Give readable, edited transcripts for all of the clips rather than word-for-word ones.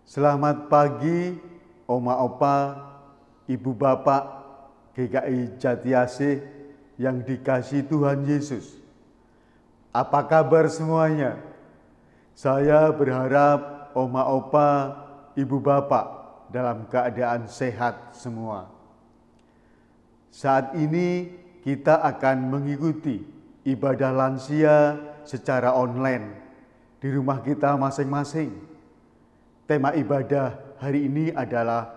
Selamat pagi, Oma Opa, Ibu Bapak, GKI Jatiasih yang dikasihi Tuhan Yesus. Apa kabar semuanya? Saya berharap Oma Opa, Ibu Bapak dalam keadaan sehat semua. Saat ini kita akan mengikuti ibadah lansia secara online di rumah kita masing-masing. Tema ibadah hari ini adalah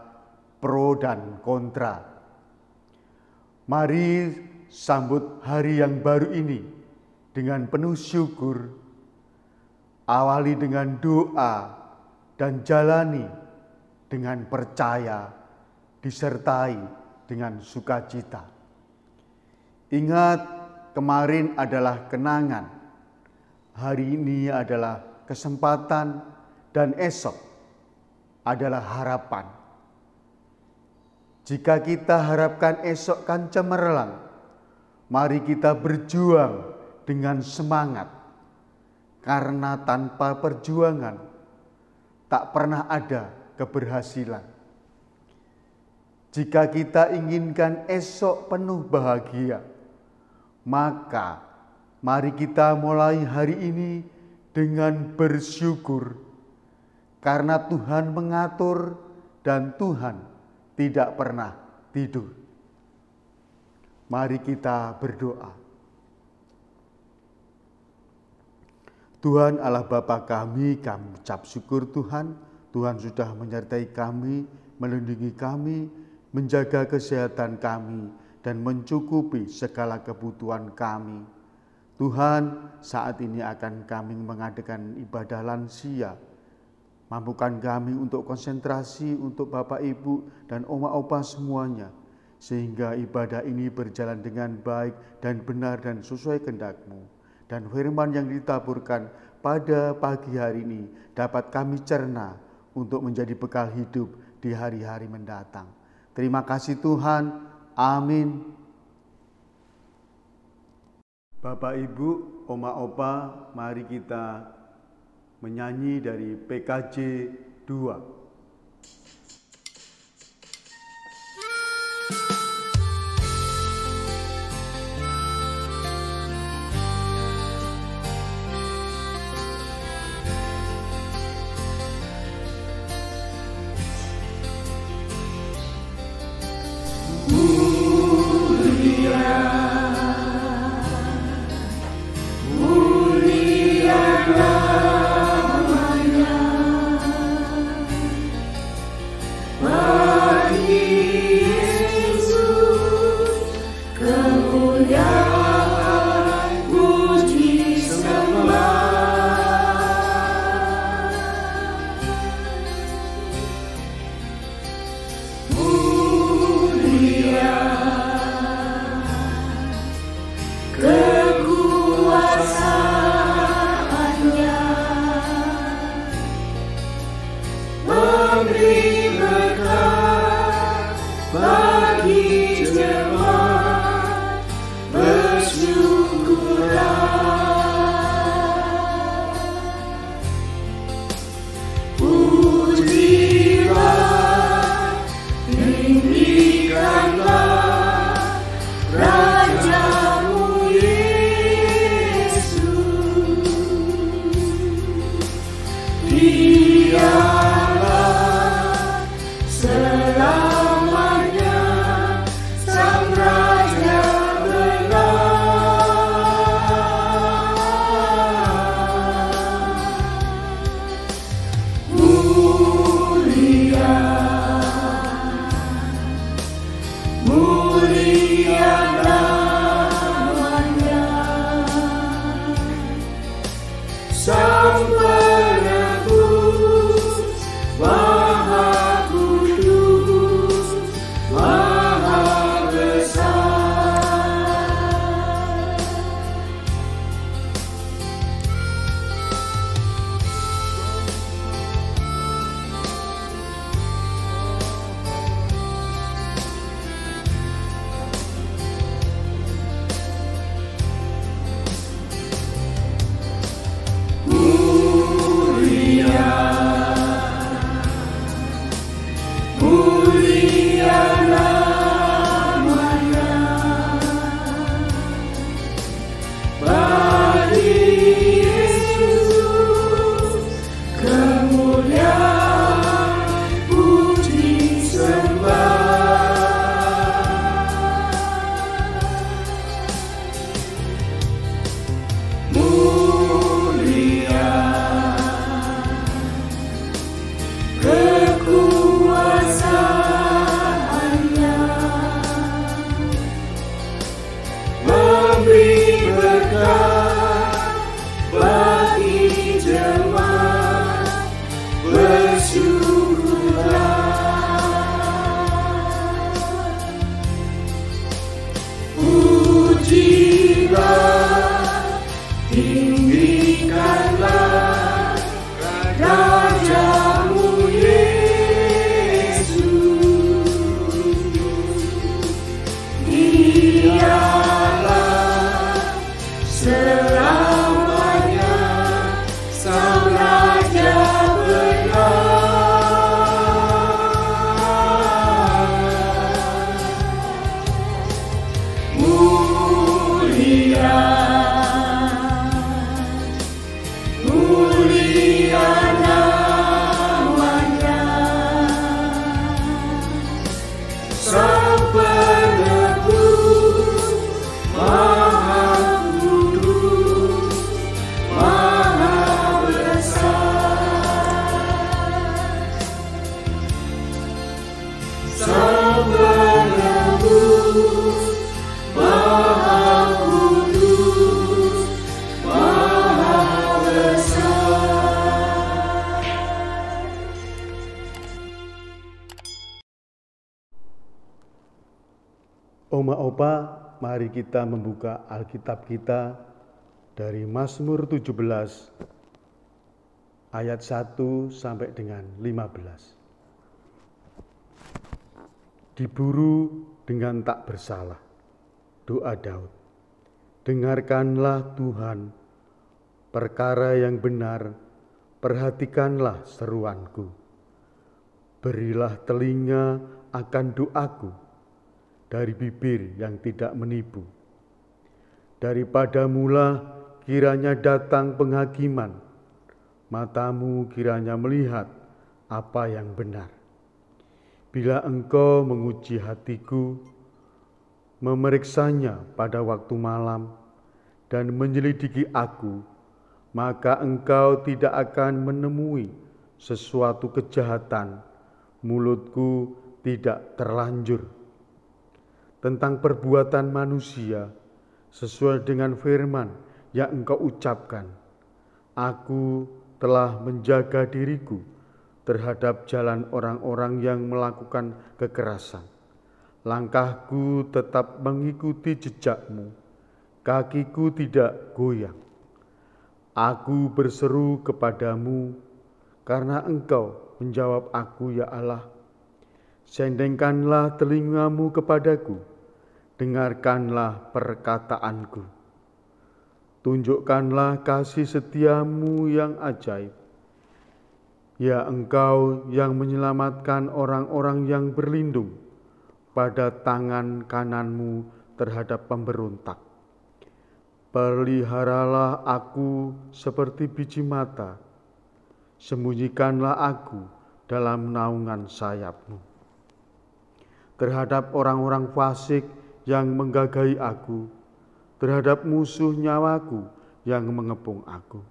pro dan kontra. Mari sambut hari yang baru ini dengan penuh syukur, awali dengan doa dan jalani dengan percaya, disertai dengan sukacita. Ingat, kemarin adalah kenangan, hari ini adalah kesempatan, dan esok adalah harapan. Jika kita harapkan esok kan cemerlang, mari kita berjuang dengan semangat, karena tanpa perjuangan tak pernah ada keberhasilan. Jika kita inginkan esok penuh bahagia, maka mari kita mulai hari ini dengan bersyukur, karena Tuhan mengatur dan Tuhan tidak pernah tidur. Mari kita berdoa. Tuhan Allah Bapa kami ucap syukur Tuhan. Tuhan sudah menyertai kami, melindungi kami, menjaga kesehatan kami, dan mencukupi segala kebutuhan kami. Tuhan, saat ini akan kami mengadakan ibadah lansia. Mampukan kami untuk konsentrasi untuk Bapak Ibu dan Oma Opa semuanya, sehingga ibadah ini berjalan dengan baik dan benar dan sesuai kehendak-Mu. Dan firman yang ditaburkan pada pagi hari ini dapat kami cerna untuk menjadi bekal hidup di hari-hari mendatang. Terima kasih Tuhan, amin. Bapak Ibu, Oma Opa, mari kita menyanyi dari PKJ 2. Oma Opa, mari kita membuka Alkitab kita dari Mazmur 17 ayat 1 sampai dengan 15. Diburu dengan tak bersalah, doa Daud. Dengarkanlah Tuhan, perkara yang benar, perhatikanlah seruanku. Berilah telinga akan doaku, dari bibir yang tidak menipu. Daripadamulah kiranya datang penghakiman, matamu kiranya melihat apa yang benar. Bila engkau menguji hatiku, memeriksanya pada waktu malam, dan menyelidiki aku, maka engkau tidak akan menemui sesuatu kejahatan, mulutku tidak terlanjur. Tentang perbuatan manusia, sesuai dengan firman yang engkau ucapkan, aku telah menjaga diriku terhadap jalan orang-orang yang melakukan kekerasan. Langkahku tetap mengikuti jejakmu, kakiku tidak goyang. Aku berseru kepadamu karena engkau menjawab aku, ya Allah. Sendengkanlah telingamu kepadaku, dengarkanlah perkataanku. Tunjukkanlah kasih setiamu yang ajaib. Ya engkau yang menyelamatkan orang-orang yang berlindung pada tangan kananmu terhadap pemberontak. Peliharalah aku seperti biji mata, sembunyikanlah aku dalam naungan sayapmu. Terhadap orang-orang fasik yang menggagahi aku, terhadap musuh nyawaku yang mengepung aku.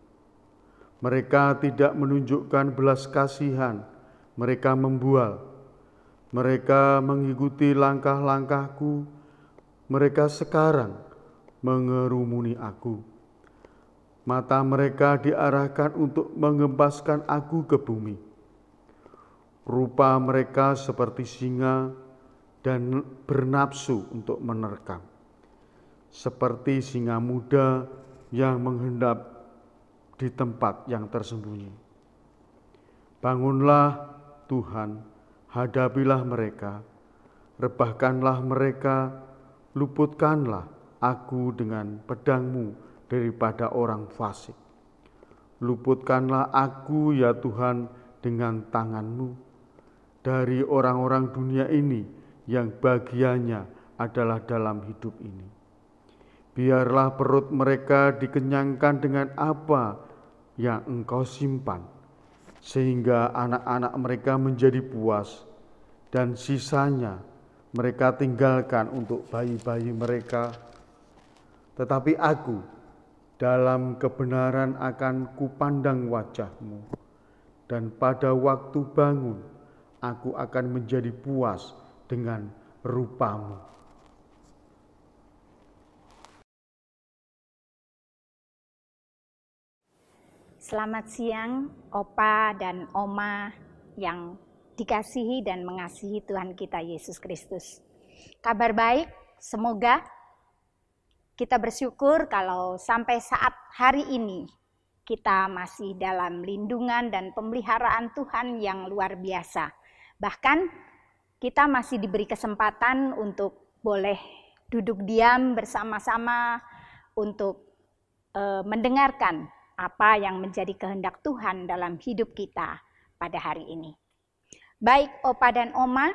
Mereka tidak menunjukkan belas kasihan, mereka membual. Mereka mengikuti langkah-langkahku, mereka sekarang mengerumuni aku. Mata mereka diarahkan untuk mengempaskan aku ke bumi. Rupa mereka seperti singa dan bernafsu untuk menerkam, seperti singa muda yang menghendap di tempat yang tersembunyi. Bangunlah Tuhan, hadapilah mereka, rebahkanlah mereka, luputkanlah aku dengan pedangmu daripada orang fasik. Luputkanlah aku, ya Tuhan, dengan tanganmu dari orang-orang dunia ini yang bagiannya adalah dalam hidup ini. Biarlah perut mereka dikenyangkan dengan apa yang engkau simpan, sehingga anak-anak mereka menjadi puas, dan sisanya mereka tinggalkan untuk bayi-bayi mereka. Tetapi aku dalam kebenaran akan kupandang wajah-Mu, dan pada waktu bangun aku akan menjadi puas dengan rupa-Mu. Selamat siang, Opa dan Oma yang dikasihi dan mengasihi Tuhan kita Yesus Kristus. Kabar baik, semoga kita bersyukur kalau sampai saat hari ini kita masih dalam lindungan dan pemeliharaan Tuhan yang luar biasa. Bahkan kita masih diberi kesempatan untuk boleh duduk diam bersama-sama untuk mendengarkan apa yang menjadi kehendak Tuhan dalam hidup kita pada hari ini. Baik Opa dan Oma,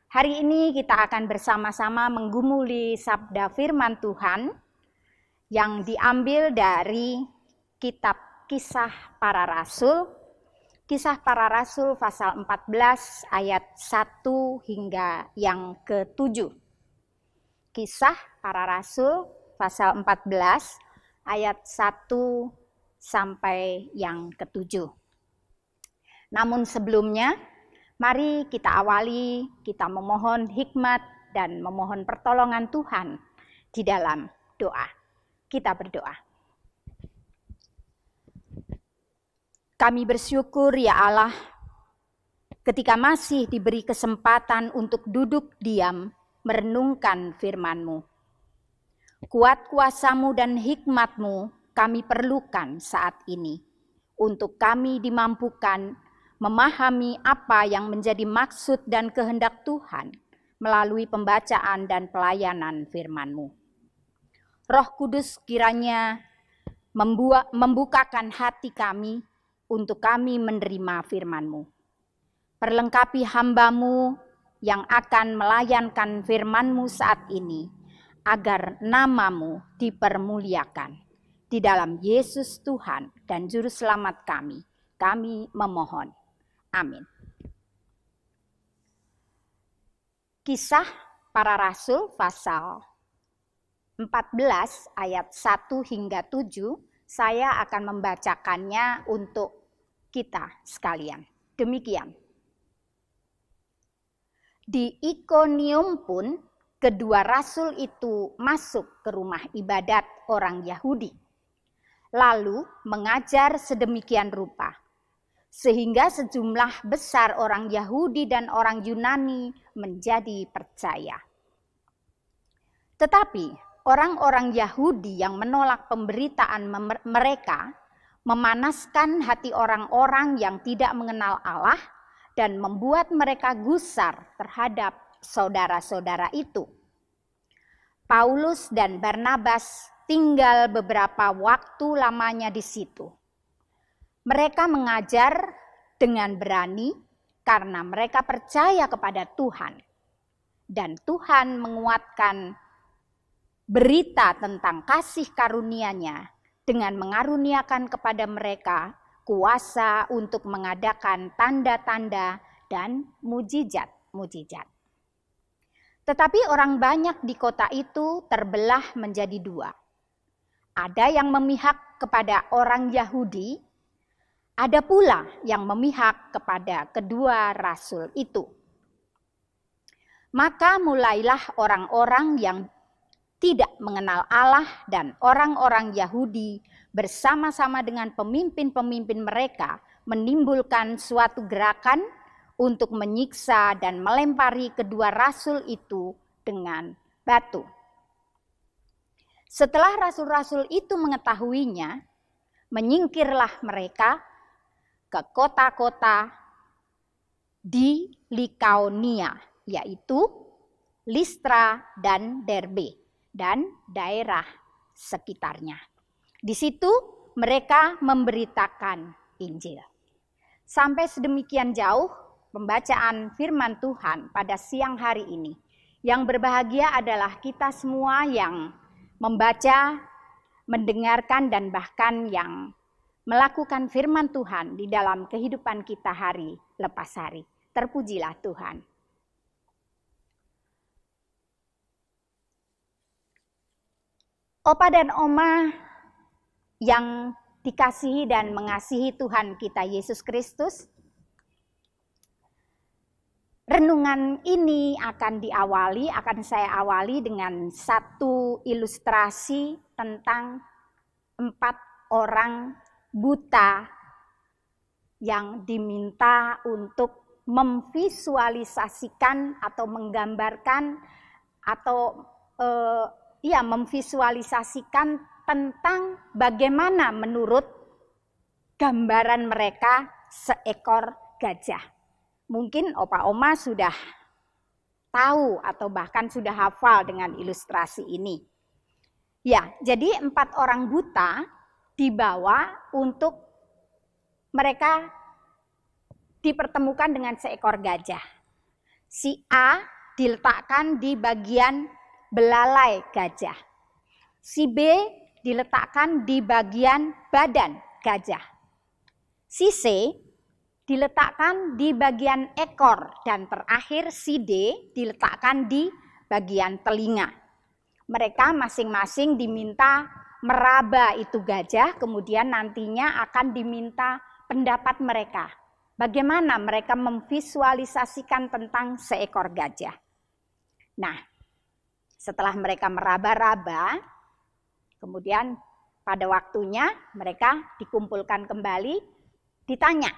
hari ini kita akan bersama-sama menggumuli sabda firman Tuhan yang diambil dari kitab Kisah Para Rasul, Kisah Para Rasul pasal 14 ayat 1 hingga yang ke-7. Kisah Para Rasul pasal 14 ayat 1 sampai yang ke-7. Namun sebelumnya, mari kita awali, kita memohon hikmat dan memohon pertolongan Tuhan di dalam doa. Kita berdoa. Kami bersyukur ya Allah, ketika masih diberi kesempatan untuk duduk diam, merenungkan firman-Mu. Kuat kuasa-Mu dan hikmat-Mu kami perlukan saat ini, untuk kami dimampukan memahami apa yang menjadi maksud dan kehendak Tuhan melalui pembacaan dan pelayanan firman-Mu. Roh Kudus kiranya membukakan hati kami untuk kami menerima firman-Mu. Perlengkapi hamba-Mu yang akan melayankan firman-Mu saat ini, agar nama-Mu dipermuliakan. Di dalam Yesus Tuhan dan Juru Selamat kami memohon. Amin. Kisah Para Rasul pasal 14 ayat 1 hingga 7, saya akan membacakannya untuk kita sekalian. Demikian. Di Ikonium pun kedua rasul itu masuk ke rumah ibadat orang Yahudi, lalu mengajar sedemikian rupa, sehingga sejumlah besar orang Yahudi dan orang Yunani menjadi percaya. Tetapi orang-orang Yahudi yang menolak pemberitaan mereka memanaskan hati orang-orang yang tidak mengenal Allah dan membuat mereka gusar terhadap saudara-saudara itu. Paulus dan Barnabas tinggal beberapa waktu lamanya di situ. Mereka mengajar dengan berani karena mereka percaya kepada Tuhan. Dan Tuhan menguatkan berita tentang kasih karunia-Nya dengan mengaruniakan kepada mereka kuasa untuk mengadakan tanda-tanda dan mujizat-mujizat. Tetapi orang banyak di kota itu terbelah menjadi dua. Ada yang memihak kepada orang Yahudi, ada pula yang memihak kepada kedua rasul itu. Maka mulailah orang-orang yang tidak mengenal Allah dan orang-orang Yahudi bersama-sama dengan pemimpin-pemimpin mereka menimbulkan suatu gerakan untuk menyiksa dan melempari kedua rasul itu dengan batu. Setelah rasul-rasul itu mengetahuinya, menyingkirlah mereka ke kota-kota di Likaonia, yaitu Listra dan Derbe, dan daerah sekitarnya. Di situ mereka memberitakan Injil. Sampai sedemikian jauh pembacaan firman Tuhan pada siang hari ini. Yang berbahagia adalah kita semua yang membaca, mendengarkan, dan bahkan yang melakukan firman Tuhan di dalam kehidupan kita hari lepas hari. Terpujilah Tuhan. Opa dan Oma yang dikasihi dan mengasihi Tuhan kita Yesus Kristus, renungan ini akan saya awali dengan satu ilustrasi tentang 4 orang buta yang diminta untuk memvisualisasikan atau menggambarkan atau memvisualisasikan tentang bagaimana menurut gambaran mereka seekor gajah. Mungkin Opa Oma sudah tahu atau bahkan sudah hafal dengan ilustrasi ini. Ya, jadi 4 orang buta dibawa untuk mereka dipertemukan dengan seekor gajah. Si A diletakkan di bagian belalai gajah. Si B diletakkan di bagian badan gajah. Si C diletakkan di bagian ekor dan terakhir si D diletakkan di bagian telinga. Mereka masing-masing diminta meraba itu gajah, kemudian nantinya akan diminta pendapat mereka. Bagaimana mereka memvisualisasikan tentang seekor gajah. Nah, setelah mereka meraba-raba, kemudian pada waktunya mereka dikumpulkan kembali, ditanya,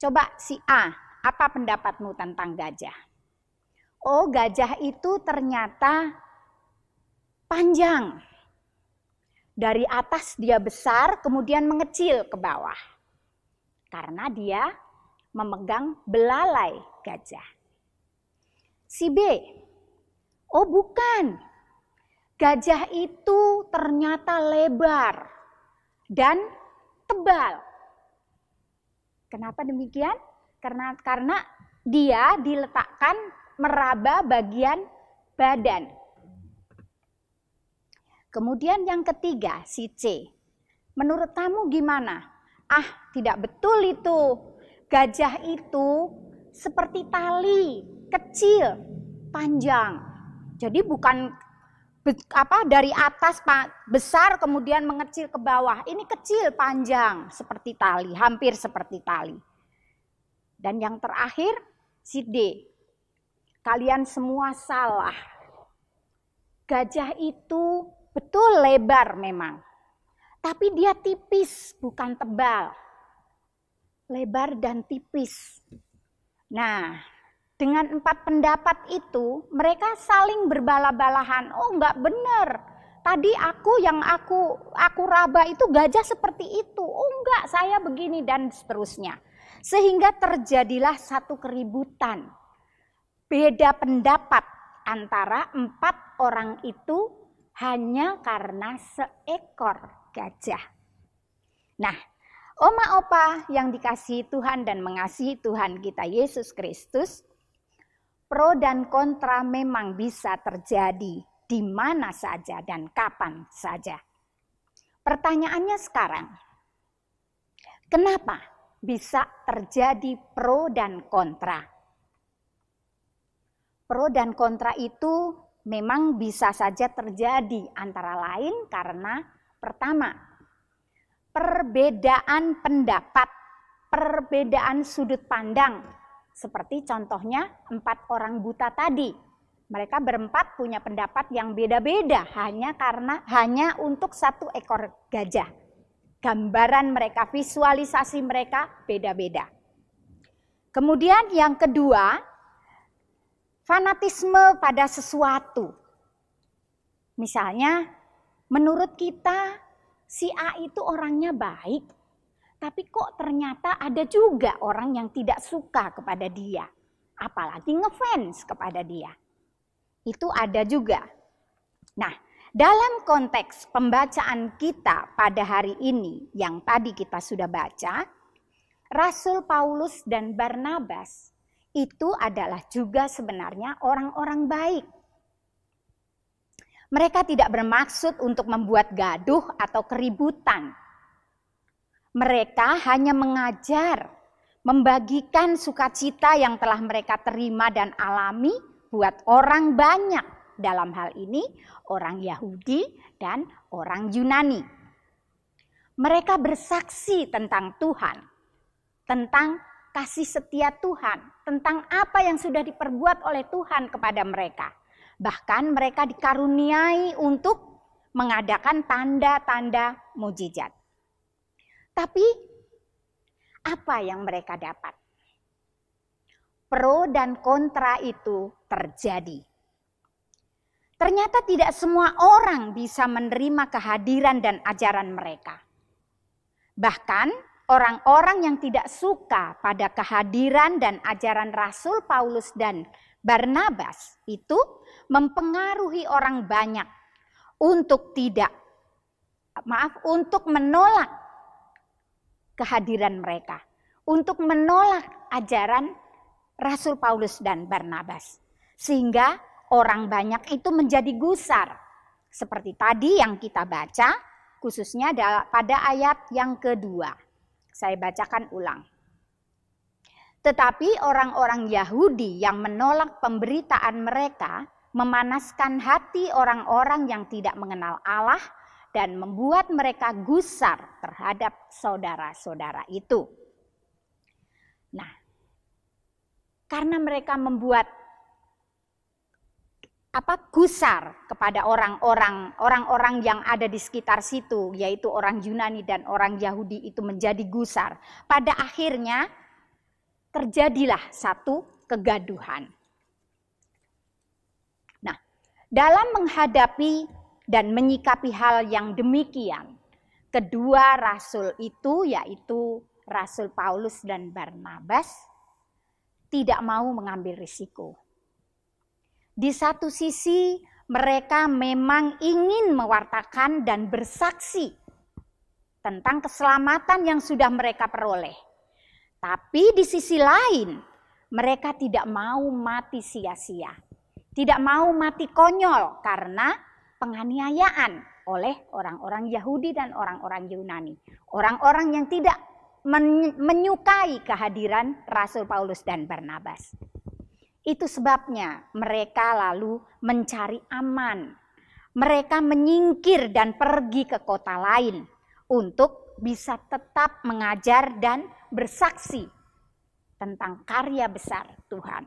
coba si A, apa pendapatmu tentang gajah? Oh, gajah itu ternyata panjang. Dari atas dia besar, kemudian mengecil ke bawah. Karena dia memegang belalai gajah. Si B, oh bukan. Gajah itu ternyata lebar dan tebal. Kenapa demikian? Karena dia diletakkan meraba bagian badan. Kemudian yang ketiga, si C. Menurut kamu gimana? Ah, tidak betul itu. Gajah itu seperti tali, kecil, panjang. Jadi bukan dari atas besar kemudian mengecil ke bawah. Ini kecil, panjang, seperti tali, hampir seperti tali. Dan yang terakhir, si D. Kalian semua salah. Gajah itu betul lebar memang. Tapi dia tipis, bukan tebal. Lebar dan tipis. Nah, dengan 4 pendapat itu, mereka saling berbala-balahan. Oh, enggak benar. Tadi yang aku raba itu gajah seperti itu. Oh, enggak, saya begini dan seterusnya. Sehingga terjadilah satu keributan. Beda pendapat antara 4 orang itu hanya karena seekor gajah. Nah, oma opa yang dikasihi Tuhan dan mengasihi Tuhan kita Yesus Kristus, pro dan kontra memang bisa terjadi di mana saja dan kapan saja. Pertanyaannya sekarang, kenapa bisa terjadi pro dan kontra? Pro dan kontra itu memang bisa saja terjadi antara lain karena pertama, perbedaan pendapat, perbedaan sudut pandang. Seperti contohnya 4 orang buta tadi. Mereka berempat punya pendapat yang beda-beda hanya untuk 1 ekor gajah. Gambaran mereka, visualisasi mereka beda-beda. Kemudian yang kedua, fanatisme pada sesuatu. Misalnya, menurut kita si A itu orangnya baik, tapi kok ternyata ada juga orang yang tidak suka kepada dia, apalagi ngefans kepada dia. Itu ada juga. Nah, dalam konteks pembacaan kita pada hari ini yang tadi kita sudah baca, Rasul Paulus dan Barnabas itu adalah juga sebenarnya orang-orang baik. Mereka tidak bermaksud untuk membuat gaduh atau keributan. Mereka hanya mengajar, membagikan sukacita yang telah mereka terima dan alami buat orang banyak. Dalam hal ini orang Yahudi dan orang Yunani. Mereka bersaksi tentang Tuhan, tentang kasih setia Tuhan, tentang apa yang sudah diperbuat oleh Tuhan kepada mereka. Bahkan mereka dikaruniai untuk mengadakan tanda-tanda mujizat. Tapi apa yang mereka dapat? Pro dan kontra itu terjadi. Ternyata tidak semua orang bisa menerima kehadiran dan ajaran mereka. Bahkan orang-orang yang tidak suka pada kehadiran dan ajaran Rasul Paulus dan Barnabas itu mempengaruhi orang banyak untuk menolak kehadiran mereka, untuk menolak ajaran Rasul Paulus dan Barnabas. Sehingga orang banyak itu menjadi gusar. Seperti tadi yang kita baca, khususnya pada ayat yang kedua. Saya bacakan ulang. Tetapi orang-orang Yahudi yang menolak pemberitaan mereka memanaskan hati orang-orang yang tidak mengenal Allah dan membuat mereka gusar terhadap saudara-saudara itu. Nah, karena mereka membuat gusar kepada orang-orang yang ada di sekitar situ, yaitu orang Yunani dan orang Yahudi itu menjadi gusar. Pada akhirnya terjadilah satu kegaduhan. Nah, dalam menghadapi dan menyikapi hal yang demikian, kedua rasul itu, yaitu Rasul Paulus dan Barnabas, tidak mau mengambil risiko. Di satu sisi mereka memang ingin mewartakan dan bersaksi tentang keselamatan yang sudah mereka peroleh. Tapi di sisi lain mereka tidak mau mati sia-sia. Tidak mau mati konyol karena penganiayaan oleh orang-orang Yahudi dan orang-orang Yunani. Orang-orang yang tidak menyukai kehadiran Rasul Paulus dan Barnabas. Itu sebabnya mereka lalu mencari aman. Mereka menyingkir dan pergi ke kota lain untuk bisa tetap mengajar dan bersaksi tentang karya besar Tuhan.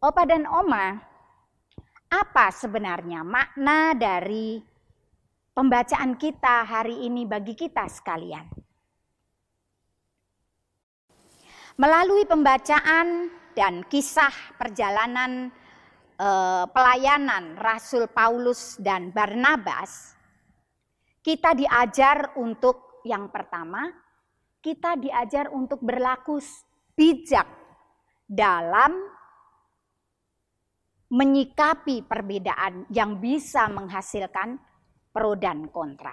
Opa dan Oma, apa sebenarnya makna dari pembacaan kita hari ini bagi kita sekalian? Melalui pembacaan dan kisah perjalanan pelayanan Rasul Paulus dan Barnabas, kita diajar untuk yang pertama, kita diajar untuk berlaku bijak dalam menyikapi perbedaan yang bisa menghasilkan pro dan kontra.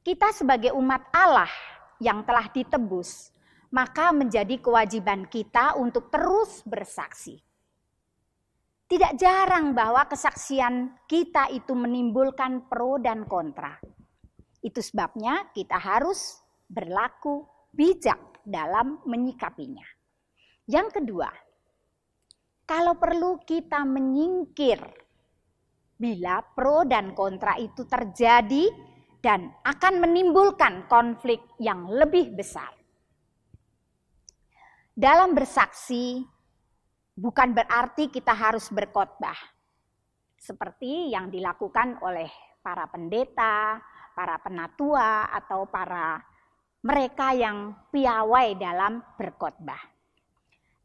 Kita sebagai umat Allah yang telah ditebus, maka menjadi kewajiban kita untuk terus bersaksi. Tidak jarang bahwa kesaksian kita itu menimbulkan pro dan kontra. Itu sebabnya kita harus berlaku bijak dalam menyikapinya. Yang kedua, kalau perlu kita menyingkir bila pro dan kontra itu terjadi dan akan menimbulkan konflik yang lebih besar. Dalam bersaksi bukan berarti kita harus berkhotbah seperti yang dilakukan oleh para pendeta, para penatua, atau para mereka yang piawai dalam berkhotbah.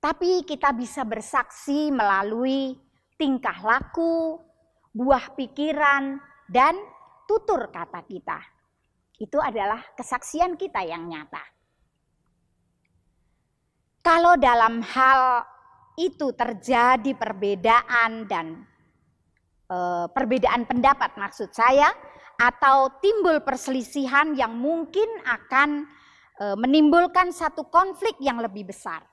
Tapi kita bisa bersaksi melalui tingkah laku, buah pikiran, dan tutur kata kita. Itu adalah kesaksian kita yang nyata. Kalau dalam hal itu terjadi perbedaan dan perbedaan pendapat maksud saya, atau timbul perselisihan yang mungkin akan menimbulkan satu konflik yang lebih besar,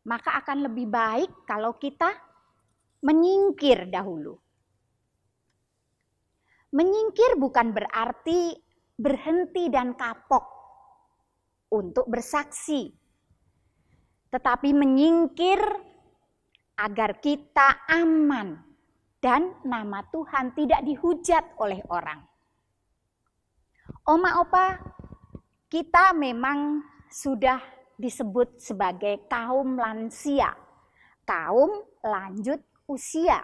maka akan lebih baik kalau kita menyingkir dahulu. Menyingkir bukan berarti berhenti dan kapok untuk bersaksi, tetapi menyingkir agar kita aman dan nama Tuhan tidak dihujat oleh orang. Oma opa, kita memang sudah disebut sebagai kaum lansia, kaum lanjut usia.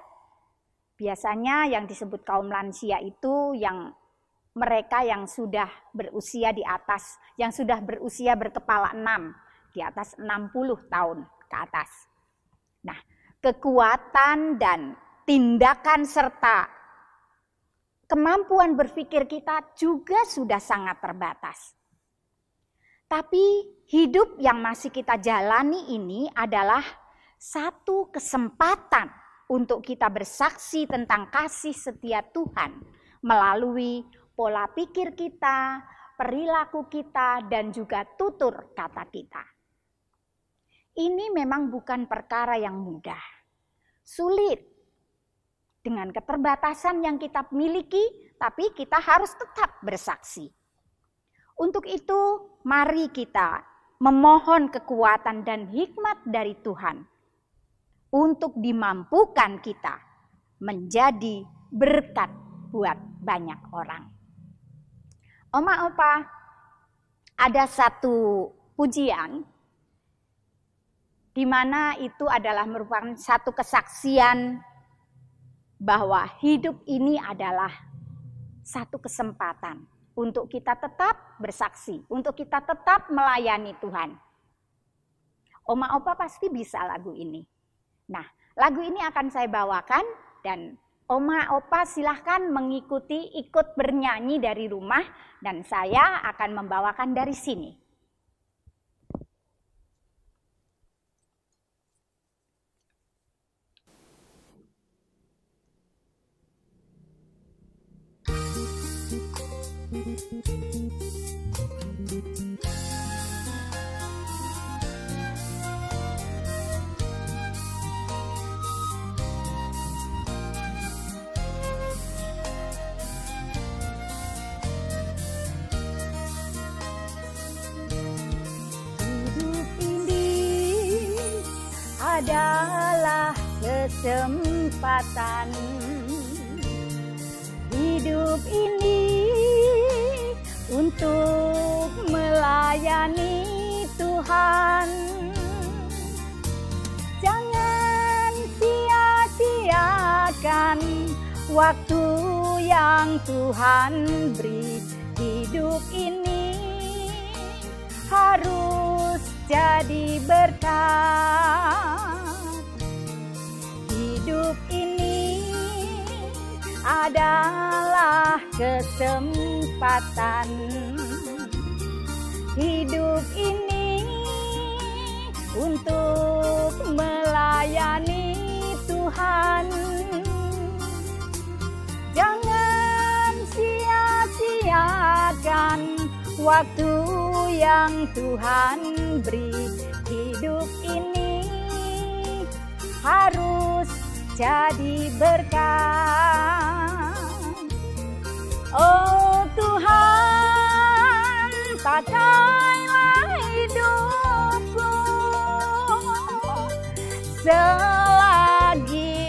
Biasanya yang disebut kaum lansia itu yang mereka yang sudah berusia di atas, yang sudah berusia berkepala 6, di atas 60 tahun ke atas. Nah, kekuatan dan tindakan serta kemampuan berpikir kita juga sudah sangat terbatas. Tapi hidup yang masih kita jalani ini adalah satu kesempatan untuk kita bersaksi tentang kasih setia Tuhan melalui pola pikir kita, perilaku kita, dan juga tutur kata kita. Ini memang bukan perkara yang mudah, sulit. dengan keterbatasan yang kita miliki, tapi kita harus tetap bersaksi. Untuk itu, mari kita memohon kekuatan dan hikmat dari Tuhan untuk dimampukan kita menjadi berkat buat banyak orang. Oma, opa, ada satu pujian di mana itu adalah merupakan satu kesaksian bahwa hidup ini adalah satu kesempatan untuk kita tetap bersaksi, untuk kita tetap melayani Tuhan. Oma, opa pasti bisa lagu ini. Nah, lagu ini akan saya bawakan dan Oma, opa silahkan mengikuti, ikut bernyanyi dari rumah dan saya akan membawakan dari sini. Adalah kesempatan hidup ini untuk melayani Tuhan. Jangan sia-siakan waktu yang Tuhan beri. Hidup ini harus jadi berkat. Hidup ini adalah kesempatan. Hidup ini untuk melayani Tuhan. Jangan sia-siakan waktu yang Tuhan beri. Hidup ini harus jadi berkat. Oh Tuhan, pakailah hidupku selagi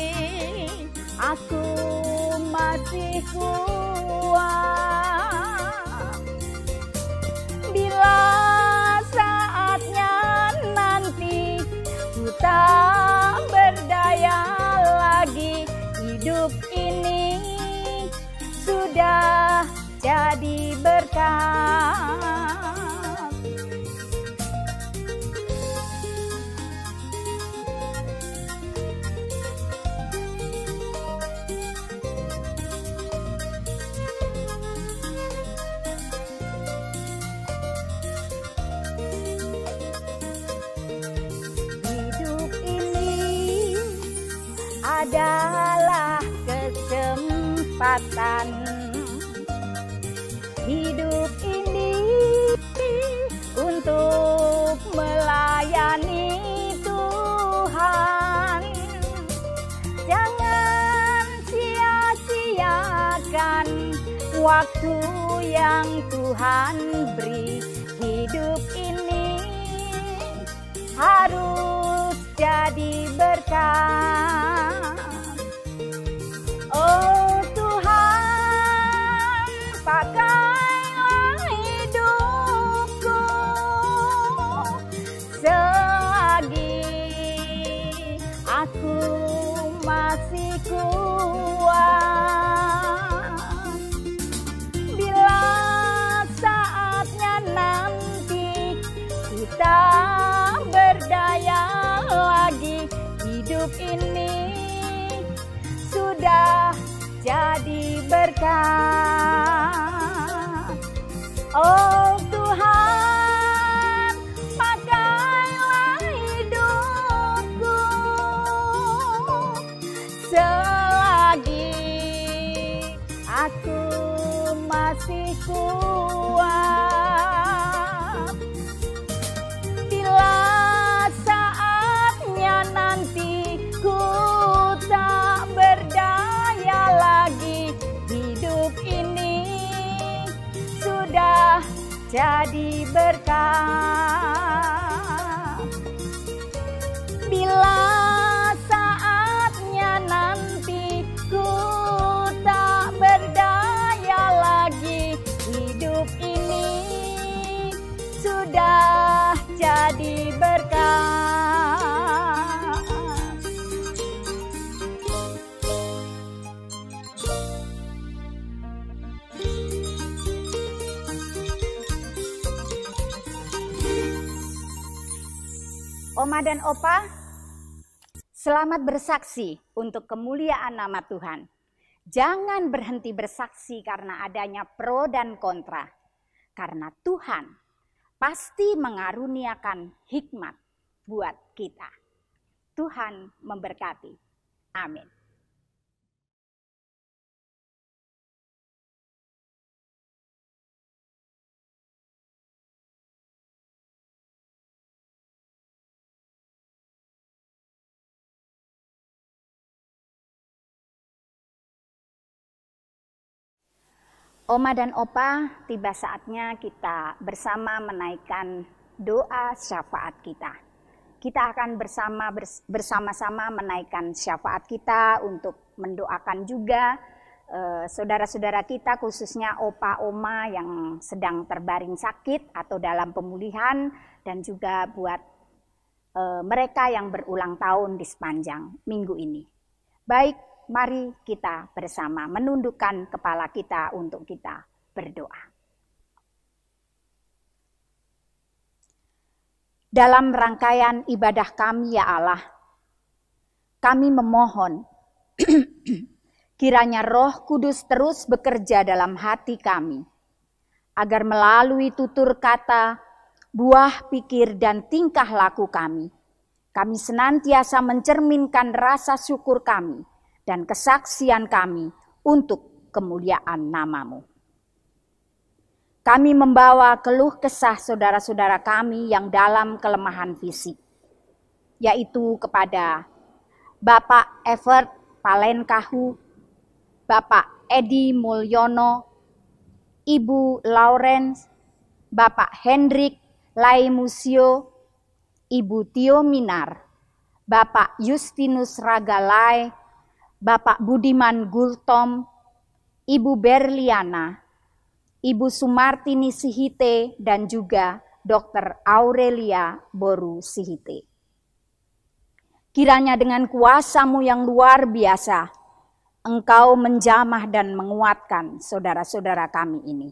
aku masih kuat. Bila saatnya nanti ku tak berdaya lagi, hidup ini sudah jadi berkat. Adalah kesempatan. Hidup ini untuk melayani Tuhan. Jangan sia-siakan waktu yang Tuhan beri. Hidup ini harus jadi berkat. Oh Tuhan, pakailah hidupku selagi aku masih kuat. Bila saatnya nanti kita berdaya lagi, hidup ini sudah jadi berkat. Oh Tuhan, pakailah hidupku selagi aku masih kuat. Bila saatnya nanti ku tak berdaya jadi berkat. Bila saatnya nanti ku tak berdaya lagi, hidup ini sudah jadi berkat. Oma dan Opa, selamat bersaksi untuk kemuliaan nama Tuhan. Jangan berhenti bersaksi karena adanya pro dan kontra. Karena Tuhan pasti mengaruniakan hikmat buat kita. Tuhan memberkati. Amin. Oma dan Opa, tiba saatnya kita bersama menaikkan doa syafaat kita. Kita akan bersama-sama menaikkan syafaat kita untuk mendoakan juga saudara-saudara kita, khususnya Opa Oma yang sedang terbaring sakit atau dalam pemulihan, dan juga buat mereka yang berulang tahun di sepanjang minggu ini. Baik, mari kita bersama menundukkan kepala kita untuk kita berdoa. Dalam rangkaian ibadah kami ya Allah, kami memohon kiranya Roh Kudus terus bekerja dalam hati kami, agar melalui tutur kata, buah pikir dan tingkah laku kami senantiasa mencerminkan rasa syukur kami dan kesaksian kami untuk kemuliaan nama-Mu. Kami membawa keluh kesah saudara-saudara kami yang dalam kelemahan fisik, yaitu kepada Bapak Evert Palenkahu, Bapak Edi Mulyono, Ibu Lawrence, Bapak Hendrik Laimusio, Ibu Tio Minar, Bapak Justinus Ragalai, Bapak Budiman Gultom, Ibu Berliana, Ibu Sumartini Sihite, dan juga Dr. Aurelia Boru Sihite. Kiranya dengan kuasa-Mu yang luar biasa, Engkau menjamah dan menguatkan saudara-saudara kami ini.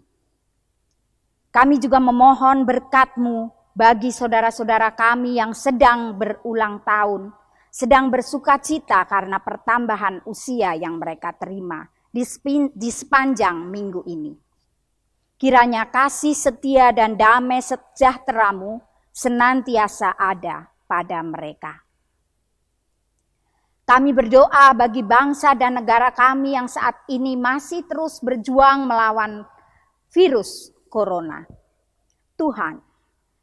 Kami juga memohon berkat-Mu bagi saudara-saudara kami yang sedang berulang tahun, sedang bersukacita karena pertambahan usia yang mereka terima di sepanjang minggu ini. Kiranya kasih setia dan damai sejahtera-Mu senantiasa ada pada mereka. Kami berdoa bagi bangsa dan negara kami yang saat ini masih terus berjuang melawan virus corona. Tuhan,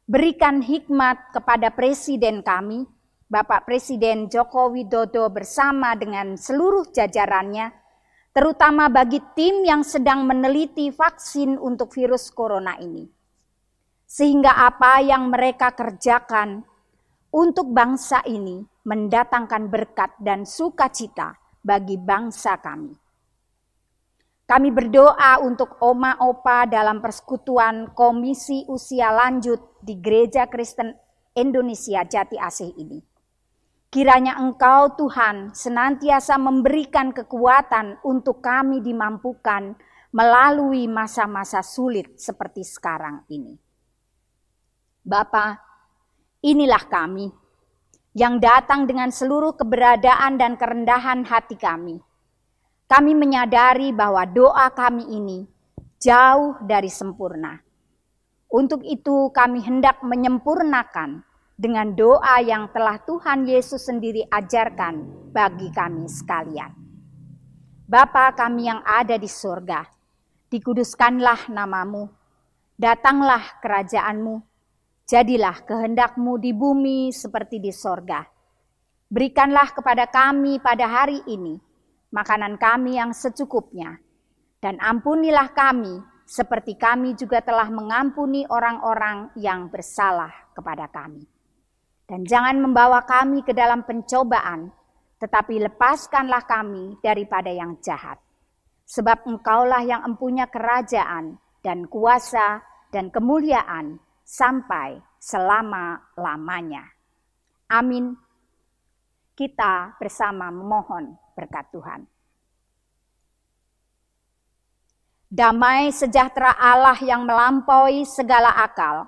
berikan hikmat kepada Presiden kami, Bapak Presiden Joko Widodo bersama dengan seluruh jajarannya, terutama bagi tim yang sedang meneliti vaksin untuk virus corona ini. Sehingga apa yang mereka kerjakan untuk bangsa ini mendatangkan berkat dan sukacita bagi bangsa kami. Kami berdoa untuk Oma Opa dalam persekutuan Komisi Usia Lanjut di Gereja Kristen Indonesia Jati Asih ini. Kiranya Engkau Tuhan senantiasa memberikan kekuatan untuk kami dimampukan melalui masa-masa sulit seperti sekarang ini. Bapa, inilah kami yang datang dengan seluruh keberadaan dan kerendahan hati kami. Kami menyadari bahwa doa kami ini jauh dari sempurna. Untuk itu kami hendak menyempurnakan dengan doa yang telah Tuhan Yesus sendiri ajarkan bagi kami sekalian. Bapa kami yang ada di surga, dikuduskanlah nama-Mu, datanglah kerajaan-Mu, jadilah kehendak-Mu di bumi seperti di surga. Berikanlah kepada kami pada hari ini makanan kami yang secukupnya, dan ampunilah kami seperti kami juga telah mengampuni orang-orang yang bersalah kepada kami. Dan jangan membawa kami ke dalam pencobaan, tetapi lepaskanlah kami daripada yang jahat. Sebab Engkaulah yang empunya kerajaan dan kuasa dan kemuliaan sampai selama-lamanya. Amin. Kita bersama memohon berkat Tuhan. Damai sejahtera Allah yang melampaui segala akal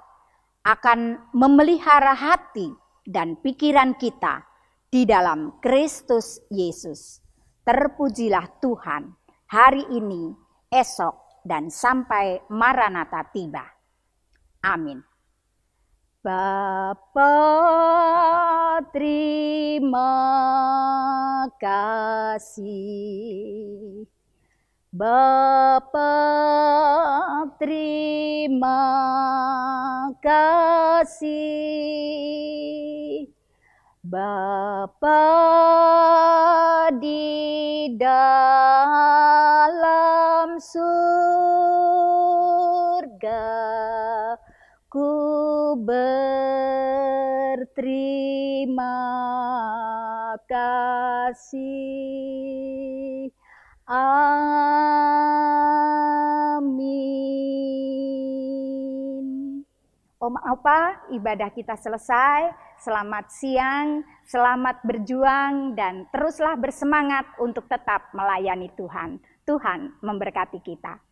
akan memelihara hati dan pikiran kita di dalam Kristus Yesus. Terpujilah Tuhan hari ini, esok, dan sampai Maranatha tiba. Amin. Bapa, terima kasih. Bapa, terima kasih. Bapa di dalam surga, ku berterima kasih. Amin. Om Opa, ibadah kita selesai. Selamat siang, selamat berjuang, dan teruslah bersemangat untuk tetap melayani Tuhan. Tuhan memberkati kita.